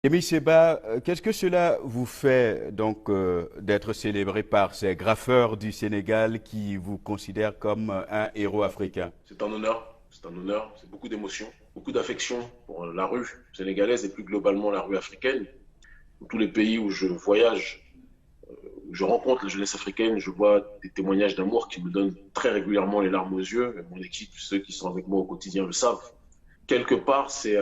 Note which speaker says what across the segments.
Speaker 1: Émile Seba, qu'est-ce que cela vous fait donc d'être célébré par ces graffeurs du Sénégal qui vous considèrent comme un héros africain?
Speaker 2: C'est un honneur, c'est beaucoup d'émotions, beaucoup d'affection pour la rue sénégalaise et plus globalement la rue africaine. Dans tous les pays où je voyage, où je rencontre la jeunesse africaine, je vois des témoignages d'amour qui me donnent très régulièrement les larmes aux yeux. Et mon équipe, ceux qui sont avec moi au quotidien le savent. Quelque part, c'est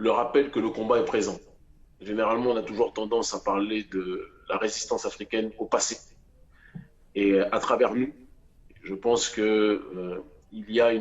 Speaker 2: le rappel que le combat est présent. Généralement, on a toujours tendance à parler de la résistance africaine au passé. Et à travers nous, je pense que il y a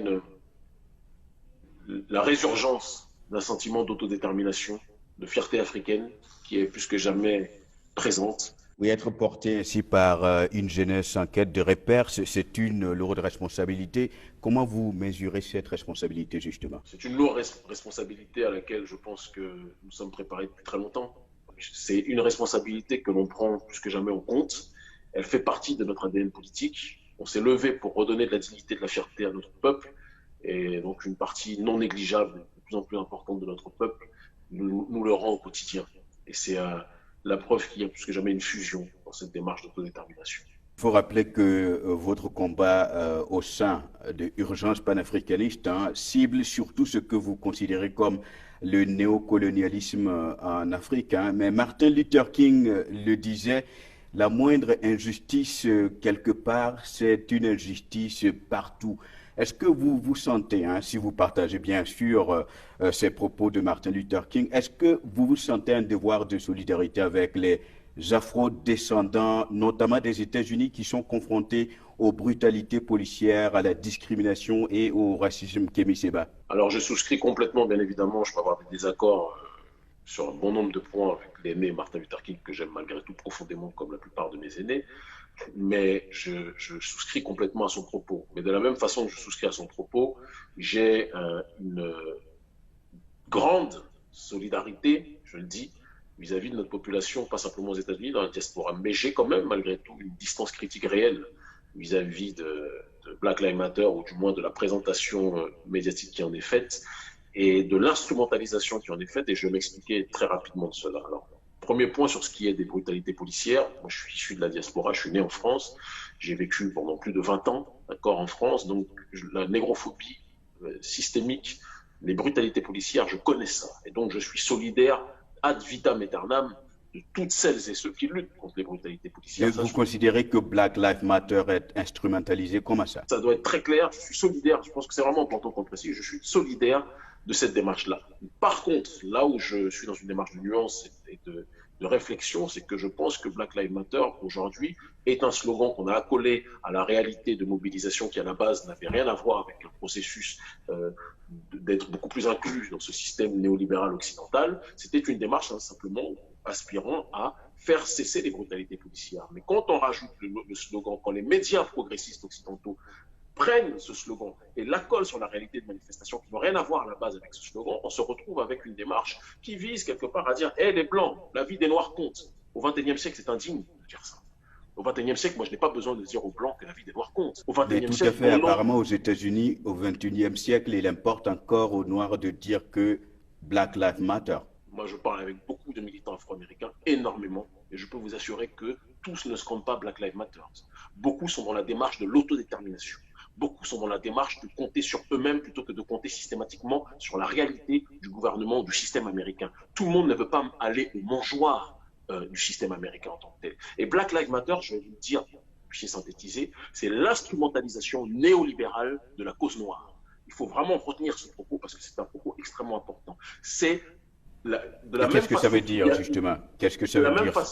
Speaker 2: la résurgence d'un sentiment d'autodétermination, de fierté africaine qui est plus que jamais présente.
Speaker 1: Oui, être porté ainsi par une jeunesse en quête de repères, c'est une lourde responsabilité. Comment vous mesurez cette responsabilité justement?
Speaker 2: C'est une lourde responsabilité à laquelle je pense que nous sommes préparés depuis très longtemps. C'est une responsabilité que l'on prend plus que jamais en compte. Elle fait partie de notre ADN politique. On s'est levé pour redonner de la dignité, de la fierté à notre peuple. Et donc une partie non négligeable, de plus en plus importante de notre peuple, nous le rend au quotidien. Et c'est la preuve qu'il y a plus que jamais une fusion dans cette démarche d'autodétermination.
Speaker 1: Il faut rappeler que votre combat au sein de Urgence panafricaniste cible surtout ce que vous considérez comme le néocolonialisme en Afrique. Mais Martin Luther King le disait, la moindre injustice quelque part, c'est une injustice partout. Est-ce que vous vous sentez, si vous partagez bien sûr ces propos de Martin Luther King, est-ce que vous vous sentez un devoir de solidarité avec les afro-descendants, notamment des États-Unis, qui sont confrontés aux brutalités policières, à la discrimination et au racisme? Kémy Seba.
Speaker 2: Alors je souscris complètement, bien évidemment, je peux avoir des désaccords sur un bon nombre de points avec l'aîné Martin Luther King, que j'aime malgré tout profondément, comme la plupart de mes aînés, mais je souscris complètement à son propos. Mais de la même façon que je souscris à son propos, j'ai une grande solidarité, je le dis, vis-à-vis de notre population, pas simplement aux États-Unis, dans la diaspora. Mais j'ai quand même, malgré tout, une distance critique réelle vis-à-vis de Black Lives Matter, ou du moins de la présentation médiatique qui en est faite, et de l'instrumentalisation qui en est faite, et je vais m'expliquer très rapidement de cela. Alors, premier point sur ce qui est des brutalités policières. Moi, je suis issu de la diaspora, je suis né en France, j'ai vécu pendant plus de 20 ans, d'accord, en France, donc la négrophobie systémique, les brutalités policières, je connais ça. Et donc, je suis solidaire ad vitam aeternam de toutes celles et ceux qui luttent contre les brutalités
Speaker 1: Mais
Speaker 2: policières.
Speaker 1: vous considérez que Black Lives Matter est instrumentalisé comme ça?
Speaker 2: Ça doit être très clair. Je suis solidaire. Je pense que c'est vraiment important qu'on le précise. Je suis solidaire de cette démarche-là. Par contre, là où je suis dans une démarche de nuance et de réflexion, c'est que je pense que Black Lives Matter, aujourd'hui, est un slogan qu'on a accolé à la réalité de mobilisation qui, à la base, n'avait rien à voir avec un processus d'être beaucoup plus inclus dans ce système néolibéral occidental. C'était une démarche simplement aspirant à faire cesser les brutalités policières. Mais quand on rajoute le slogan, quand les médias progressistes occidentaux prennent ce slogan et l'accolent sur la réalité de manifestations qui n'ont rien à voir à la base avec ce slogan, on se retrouve avec une démarche qui vise quelque part à dire hey, les Blancs, la vie des Noirs compte. Au XXIe siècle, c'est indigne de dire ça. Au XXIe siècle, moi, je n'ai pas besoin de dire aux Blancs que la vie des Noirs compte. Au
Speaker 1: Mais
Speaker 2: XXIe
Speaker 1: tout à
Speaker 2: siècle,
Speaker 1: fait,
Speaker 2: mon nom.
Speaker 1: apparemment aux États-Unis, au XXIe siècle, il importe encore aux Noirs de dire que Black Lives Matter.
Speaker 2: Moi, je parle avec beaucoup de militants afro-américains, énormément, et je peux vous assurer que tous ne scandent pas Black Lives Matter. Beaucoup sont dans la démarche de l'autodétermination. Beaucoup sont dans la démarche de compter sur eux-mêmes plutôt que de compter systématiquement sur la réalité du gouvernement, du système américain. Tout le monde ne veut pas aller au mangeoire du système américain en tant que tel. Et Black Lives Matter, je vais vous le dire, puis synthétiser, c'est l'instrumentalisation néolibérale de la cause noire. Il faut vraiment retenir ce propos parce que c'est un propos extrêmement important. C'est de
Speaker 1: Et
Speaker 2: la même
Speaker 1: qu'est-ce que ça
Speaker 2: façon
Speaker 1: veut
Speaker 2: qu'il y
Speaker 1: dire
Speaker 2: a
Speaker 1: justement? Qu'est-ce que ça
Speaker 2: de
Speaker 1: veut
Speaker 2: la même,
Speaker 1: dire?
Speaker 2: fa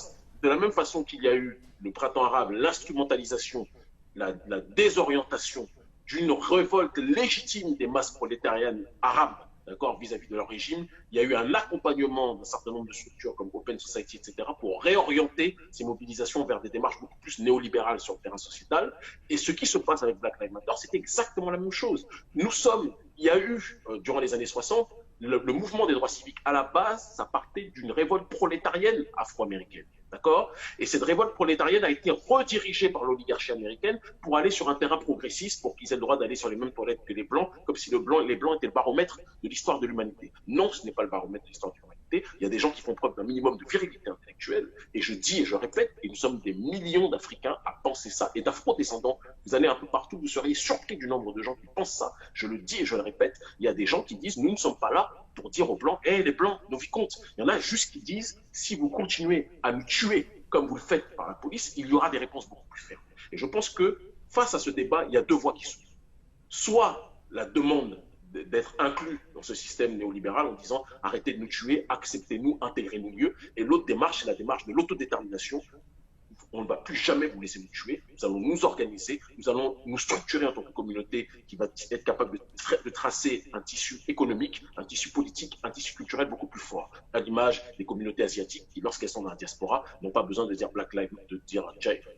Speaker 2: de la même façon qu'il y a eu le printemps arabe, l'instrumentalisation, la désorientation d'une révolte légitime des masses prolétariennes arabes, d'accord, vis-à-vis de leur régime, il y a eu un accompagnement d'un certain nombre de structures comme Open Society, etc., pour réorienter ces mobilisations vers des démarches beaucoup plus néolibérales sur le terrain sociétal. Et ce qui se passe avec Black Lives Matter, c'est exactement la même chose. Il y a eu, durant les années 60, le mouvement des droits civiques, à la base, ça partait d'une révolte prolétarienne afro-américaine. D'accord. Et cette révolte prolétarienne a été redirigée par l'oligarchie américaine pour aller sur un terrain progressiste, pour qu'ils aient le droit d'aller sur les mêmes toilettes que les Blancs, comme si les Blancs étaient le baromètre de l'histoire de l'humanité. Non, ce n'est pas le baromètre de l'histoire de l'humanité. y a des gens qui font preuve d'un minimum de virilité intellectuelle. Et je dis et je répète, et nous sommes des millions d'Africains à penser ça, et d'Afro-descendants. Vous allez un peu partout, vous seriez surpris du nombre de gens qui pensent ça. Je le dis et je le répète, il y a des gens qui disent, nous ne sommes pas là pour dire aux Blancs, hé, les Blancs, nos vies comptent. Il y en a juste qui disent, si vous continuez à nous tuer comme vous le faites par la police, il y aura des réponses beaucoup plus fermes. Et je pense que face à ce débat, il y a deux voies qui s'ouvrent. Soit la demande d'être inclus dans ce système néolibéral en disant arrêtez de nous tuer, acceptez-nous, intégrez-nous mieux. Et l'autre démarche, c'est la démarche de l'autodétermination. On ne va plus jamais vous laisser nous tuer. Nous allons nous organiser, nous allons nous structurer en tant que communauté qui va être capable de tracer un tissu économique, un tissu politique, un tissu culturel beaucoup plus fort. À l'image des communautés asiatiques qui, lorsqu'elles sont dans la diaspora, n'ont pas besoin de dire Black Lives, de dire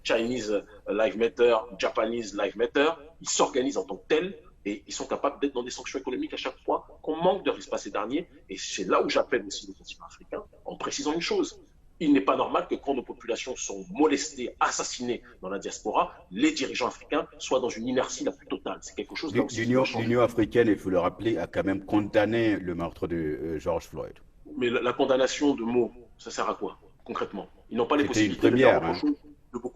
Speaker 2: Chinese Lives Matter, Japanese Lives Matter. Ils s'organisent en tant que tels et ils sont capables d'être dans des sanctions économiques à chaque fois qu'on manque de respect ces derniers. Et c'est là où j'appelle aussi le continent africain en précisant une chose. Il n'est pas normal que quand nos populations sont molestées, assassinées dans la diaspora, les dirigeants africains soient dans une inertie la plus totale. C'est quelque chose
Speaker 1: L'Union africaine, il faut le rappeler, a quand même condamné le meurtre de George Floyd.
Speaker 2: Mais la condamnation de mots, ça sert à quoi, concrètement? Ils n'ont pas les possibilités
Speaker 1: de faire autre chose.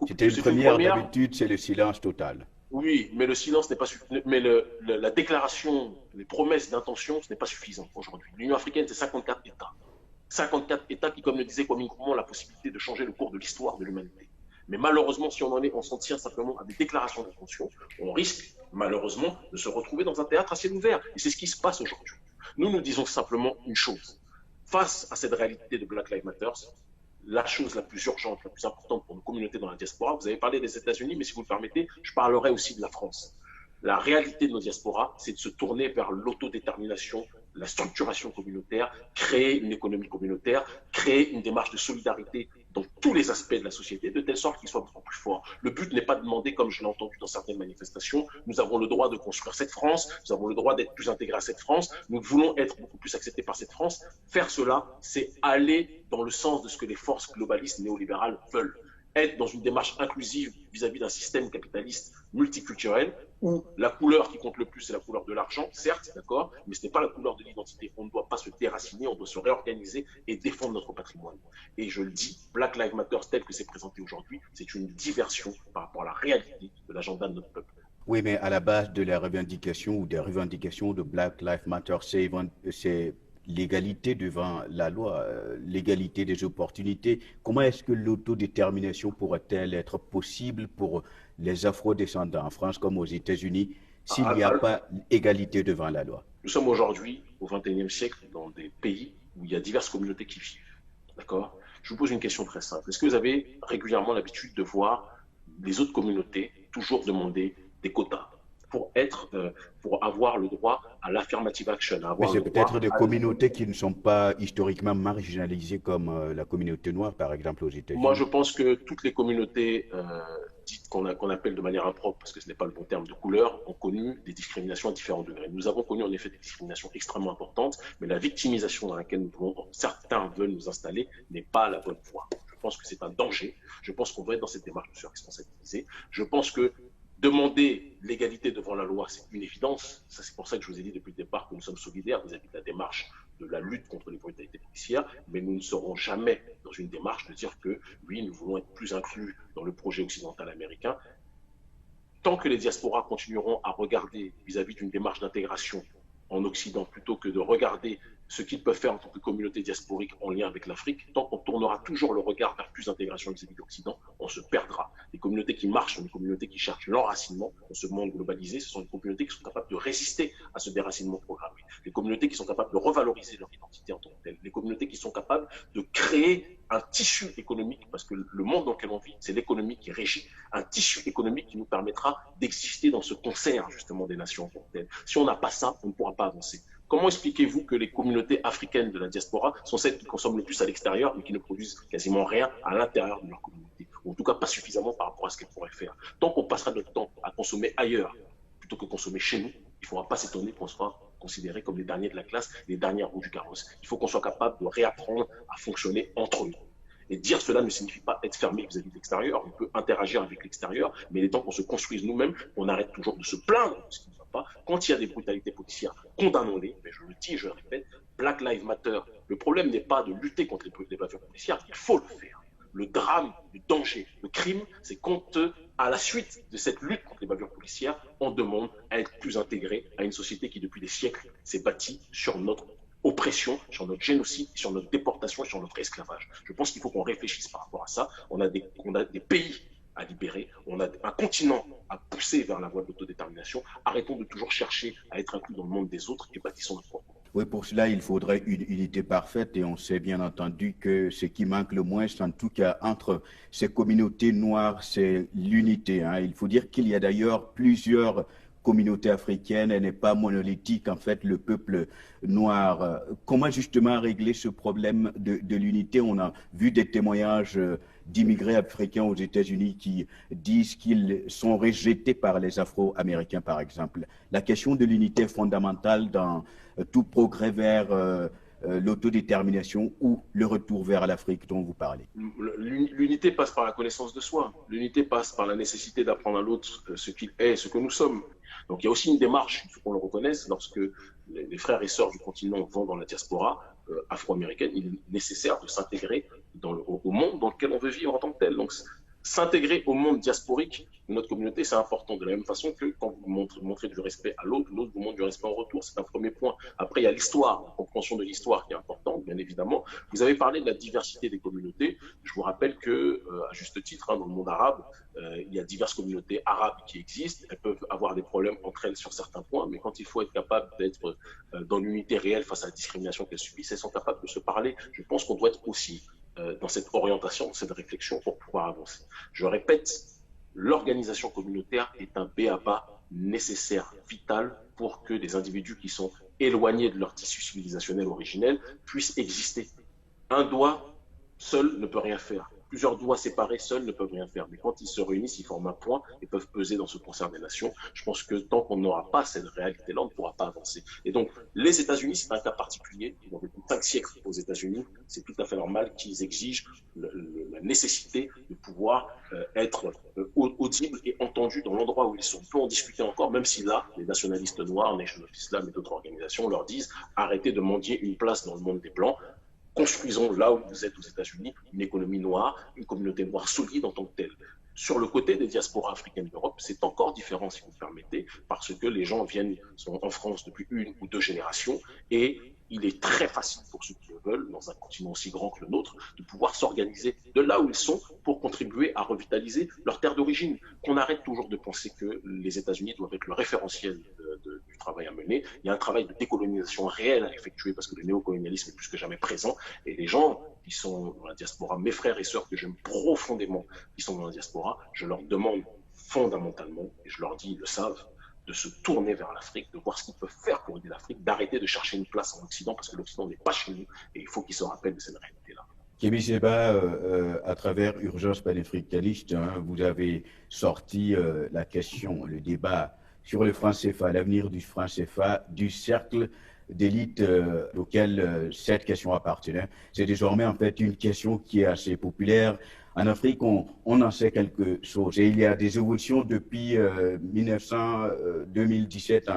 Speaker 1: C'était une première, d'habitude, c'est le silence total.
Speaker 2: Oui, mais le silence n'est pas suffisant. Mais la déclaration, les promesses d'intention, ce n'est pas suffisant aujourd'hui. L'Union africaine, c'est 54 États. 54 États qui, comme le disait Kwame Nkrumah, ont la possibilité de changer le cours de l'histoire de l'humanité. Mais malheureusement, si on s'en tient simplement à des déclarations d'intention, on risque malheureusement de se retrouver dans un théâtre à ciel ouvert. Et c'est ce qui se passe aujourd'hui. Nous disons simplement une chose. Face à cette réalité de Black Lives Matter, la chose la plus urgente, la plus importante pour nos communautés dans la diaspora, vous avez parlé des États-Unis, mais si vous le permettez, je parlerai aussi de la France. La réalité de nos diasporas, c'est de se tourner vers l'autodétermination, la structuration communautaire, créer une économie communautaire, créer une démarche de solidarité dans tous les aspects de la société, de telle sorte qu'ils soient beaucoup plus forts. Le but n'est pas de demander, comme je l'ai entendu dans certaines manifestations, nous avons le droit de construire cette France, nous avons le droit d'être plus intégrés à cette France, nous voulons être beaucoup plus acceptés par cette France. Faire cela, c'est aller dans le sens de ce que les forces globalistes néolibérales veulent. Être dans une démarche inclusive vis-à-vis d'un système capitaliste multiculturel où la couleur qui compte le plus, c'est la couleur de l'argent, certes, d'accord, mais ce n'est pas la couleur de l'identité. On ne doit pas se déraciner, on doit se réorganiser et défendre notre patrimoine. Et je le dis, Black Lives Matter tel que c'est présenté aujourd'hui, c'est une diversion par rapport à la réalité de l'agenda de notre peuple.
Speaker 1: Oui, mais à la base de la revendication ou des revendications de Black Lives Matter, c'est l'égalité devant la loi, l'égalité des opportunités. Comment est-ce que l'autodétermination pourrait-elle être possible pour les afro-descendants en France comme aux États-Unis s'il n'y a pas égalité devant la loi?
Speaker 2: Nous sommes aujourd'hui au XXIe siècle dans des pays où il y a diverses communautés qui vivent. D'accord? Je vous pose une question très simple. Est-ce que vous avez régulièrement l'habitude de voir les autres communautés toujours demander des quotas pour avoir le droit à l'affirmative action?
Speaker 1: Mais c'est peut-être des communautés qui ne sont pas historiquement marginalisées comme la communauté noire, par exemple, aux États-Unis.
Speaker 2: Moi, je pense que toutes les communautés dites qu'on appelle de manière impropre, parce que ce n'est pas le bon terme, de couleur, ont connu des discriminations à différents degrés. Nous avons connu en effet des discriminations extrêmement importantes, mais la victimisation dans laquelle certains veulent nous installer n'est pas la bonne voie. Je pense que c'est un danger. Je pense qu'on doit être dans cette démarche de se responsabiliser. Je pense que demander l'égalité devant la loi, c'est une évidence. C'est pour ça que je vous ai dit depuis le départ que nous sommes solidaires vis-à-vis de la démarche de la lutte contre les brutalités policières, mais nous ne serons jamais dans une démarche de dire que, oui, nous voulons être plus inclus dans le projet occidental américain. Tant que les diasporas continueront à regarder vis-à-vis d'une démarche d'intégration en Occident, plutôt que de regarder ce qu'ils peuvent faire en tant que communauté diasporique en lien avec l'Afrique, tant qu'on tournera toujours le regard vers plus d'intégration vis-à-vis de l'Occident, on se perdra. Les communautés qui marchent sont des communautés qui cherchent l'enracinement dans ce monde globalisé. Ce sont des communautés qui sont capables de résister à ce déracinement programmé. Les communautés qui sont capables de revaloriser leur identité en tant que telle. Les communautés qui sont capables de créer un tissu économique, parce que le monde dans lequel on vit, c'est l'économie qui régit. Un tissu économique qui nous permettra d'exister dans ce concert, justement, des nations en tant que telles. Si on n'a pas ça, on ne pourra pas avancer. Comment expliquez-vous que les communautés africaines de la diaspora sont celles qui consomment le plus à l'extérieur, mais qui ne produisent quasiment rien à l'intérieur de leur communauté, ou en tout cas pas suffisamment par rapport à ce qu'elles pourraient faire? Tant qu'on passera notre temps à consommer ailleurs plutôt que consommer chez nous, il ne faudra pas s'étonner qu'on soit considérés comme les derniers de la classe, les dernières roues du carrosse. Il faut qu'on soit capable de réapprendre à fonctionner entre nous. Et dire cela ne signifie pas être fermé vis-à-vis de l'extérieur. On peut interagir avec l'extérieur, mais il est temps qu'on se construise nous-mêmes, qu'on arrête toujours de se plaindre de ce qui ne va pas. Quand il y a des brutalités policières, condamnons-les. Mais je le dis et je le répète, Black Lives Matter Le problème n'est pas de lutter contre les bavures policières, il faut le faire. Le drame, le danger, le crime, c'est quand, à la suite de cette lutte contre les bavures policières, on demande à être plus intégré à une société qui, depuis des siècles, s'est bâtie sur notre oppression, sur notre génocide, sur notre déportation et sur notre esclavage. Je pense qu'il faut qu'on réfléchisse par rapport à ça. On a des pays à libérer, on a un continent à pousser vers la voie de l'autodétermination. Arrêtons de toujours chercher à être inclus dans le monde des autres et bâtissons notre propre.
Speaker 1: Oui, pour cela, il faudrait une unité parfaite et on sait bien entendu que ce qui manque le moins, en tout cas entre ces communautés noires, c'est l'unité. Il faut dire qu'il y a d'ailleurs plusieurs communautés africaines, elle n'est pas monolithique en fait, le peuple noir. Comment justement régler ce problème de l'unité? On a vu des témoignages d'immigrés africains aux États-Unis qui disent qu'ils sont rejetés par les Afro-Américains, par exemple. La question de l'unité est fondamentale dans tout progrès vers l'autodétermination ou le retour vers l'Afrique dont vous parlez.
Speaker 2: L'unité passe par la connaissance de soi. L'unité passe par la nécessité d'apprendre à l'autre ce qu'il est, ce que nous sommes. Donc il y a aussi une démarche, il faut qu'on le reconnaisse, lorsque les frères et sœurs du continent vont dans la diaspora afro-américaine, il est nécessaire de s'intégrer au monde dans lequel on veut vivre en tant que tel. Donc s'intégrer au monde diasporique de notre communauté, c'est important. De la même façon que quand vous montrez du respect à l'autre, l'autre vous montre du respect en retour. C'est un premier point. Après, il y a l'histoire, la compréhension de l'histoire qui est importante, bien évidemment. Vous avez parlé de la diversité des communautés. Je vous rappelle que, à juste titre, dans le monde arabe, il y a diverses communautés arabes qui existent. Elles peuvent avoir des problèmes entre elles sur certains points, mais quand il faut être capable d'être dans l'unité réelle face à la discrimination qu'elles subissent, elles sont capables de se parler. Je pense qu'on doit être aussi dans cette orientation, dans cette réflexion pour pouvoir avancer. Je répète, l'organisation communautaire est un b.a.-ba nécessaire, vital pour que des individus qui sont éloignés de leur tissu civilisationnel originel puissent exister. Un doigt seul ne peut rien faire. Plusieurs doigts séparés seuls ne peuvent rien faire. Mais quand ils se réunissent, ils forment un point et peuvent peser dans ce concert des nations. Je pense que tant qu'on n'aura pas cette réalité-là, on ne pourra pas avancer. Et donc, les États-Unis, c'est un cas particulier. Ils ont vécu 5 siècles aux États-Unis. C'est tout à fait normal qu'ils exigent la nécessité de pouvoir être audibles et entendus dans l'endroit où ils sont. On peut en discuter encore, même si là, les nationalistes noirs, Nation of Islam et d'autres organisations leur disent arrêtez de mendier une place dans le monde des Blancs. Construisons là où vous êtes aux États-Unis une économie noire, une communauté noire solide en tant que telle. Sur le côté des diasporas africaines d'Europe, c'est encore différent, si vous me permettez, parce que les gens sont en France depuis 1 ou 2 générations et il est très facile pour ceux qui le veulent, dans un continent aussi grand que le nôtre, de pouvoir s'organiser de là où ils sont pour contribuer à revitaliser leur terre d'origine. Qu'on arrête toujours de penser que les États-Unis doivent être le référentiel du travail à mener. Il y a un travail de décolonisation réel à effectuer parce que le néocolonialisme est plus que jamais présent. Et les gens qui sont dans la diaspora, mes frères et sœurs que j'aime profondément, qui sont dans la diaspora, je leur demande fondamentalement, et je leur dis, ils le savent, de se tourner vers l'Afrique, de voir ce qu'ils peuvent faire pour aider l'Afrique, d'arrêter de chercher une place en Occident, parce que l'Occident n'est pas chez nous, et il faut qu'ils se rappellent de cette réalité-là.
Speaker 1: Kémy Séba, à travers Urgence panafricaniste, vous avez sorti la question, le débat sur le franc CFA, l'avenir du franc CFA, du cercle d'élite auquel cette question appartenait. C'est désormais en fait une question qui est assez populaire. En Afrique, on en sait quelque chose. Et il y a des évolutions depuis 2017.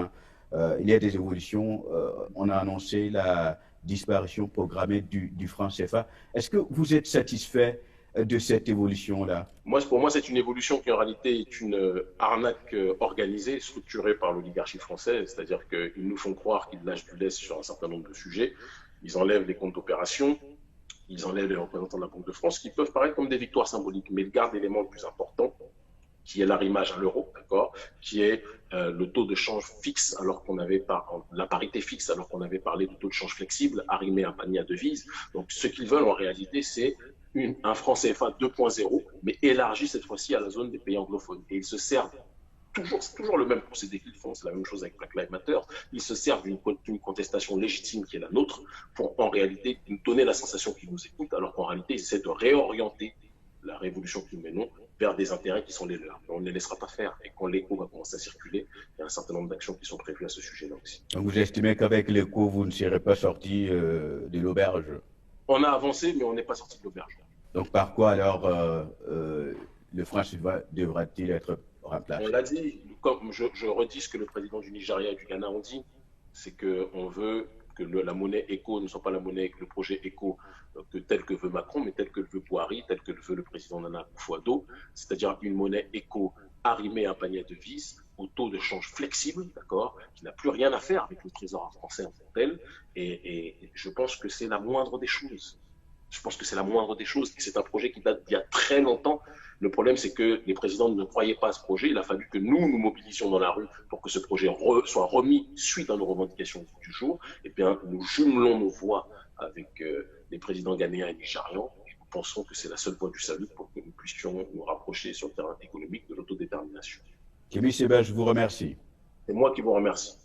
Speaker 1: Il y a des évolutions. On a annoncé la disparition programmée du franc CFA. Est-ce que vous êtes satisfait de cette évolution-là?
Speaker 2: Pour moi, c'est une évolution qui en réalité est une arnaque organisée, structurée par l'oligarchie française. C'est-à-dire qu'ils nous font croire qu'ils lâchent du lest sur un certain nombre de sujets. Ils enlèvent les comptes d'opération. Ils enlèvent les représentants de la Banque de France, qui peuvent paraître comme des victoires symboliques, mais ils gardent l'élément le plus important, qui est l'arrimage à l'euro, d'accord, qui est le taux de change fixe, alors qu'on avait la parité fixe, alors qu'on avait parlé de taux de change flexible, arrimé à un panier à devises. Donc, ce qu'ils veulent en réalité, c'est un franc CFA 2.0, mais élargi cette fois-ci à la zone des pays anglophones. Et ils se servent c'est toujours le même procédé qu'ils font, c'est la même chose avec Black Lives Matter. Ils se servent d'une contestation légitime qui est la nôtre pour en réalité nous donner la sensation qu'ils nous écoutent, alors qu'en réalité ils essaient de réorienter la révolution que nous menons vers des intérêts qui sont les leurs. Mais on ne les laissera pas faire. Et quand l'écho va commencer à circuler, il y a un certain nombre d'actions qui sont prévues à ce sujet-là aussi.
Speaker 1: Donc vous estimez qu'avec l'écho, vous ne serez pas sorti de l'auberge?
Speaker 2: On a avancé, mais on n'est pas sorti de l'auberge.
Speaker 1: Donc par quoi alors le franc CFA devra-t-il être remplacé?
Speaker 2: On l'a dit, comme je redis ce que le président du Nigeria et du Ghana ont dit, c'est qu'on veut que la monnaie éco ne soit pas la monnaie, le projet éco tel que veut Macron, mais tel que le veut Boari, tel que le veut le président Nana Akufo-Addo, c'est-à-dire une monnaie éco arrimée à un panier de devises au taux de change flexible, d'accord, qui n'a plus rien à faire avec le trésor français en tant que tel. Et je pense que c'est la moindre des choses. Je pense que c'est la moindre des choses. Et c'est un projet qui date d'il y a très longtemps. Le problème, c'est que les présidents ne croyaient pas à ce projet. Il a fallu que nous mobilisions dans la rue pour que ce projet soit remis suite à nos revendications du jour. Et bien, nous jumelons nos voix avec les présidents ghanéens et nigérians. Et nous pensons que c'est la seule voie du salut pour que nous puissions nous rapprocher sur le terrain économique de l'autodétermination.
Speaker 1: Kémy Séba, je vous remercie.
Speaker 2: C'est moi qui vous remercie.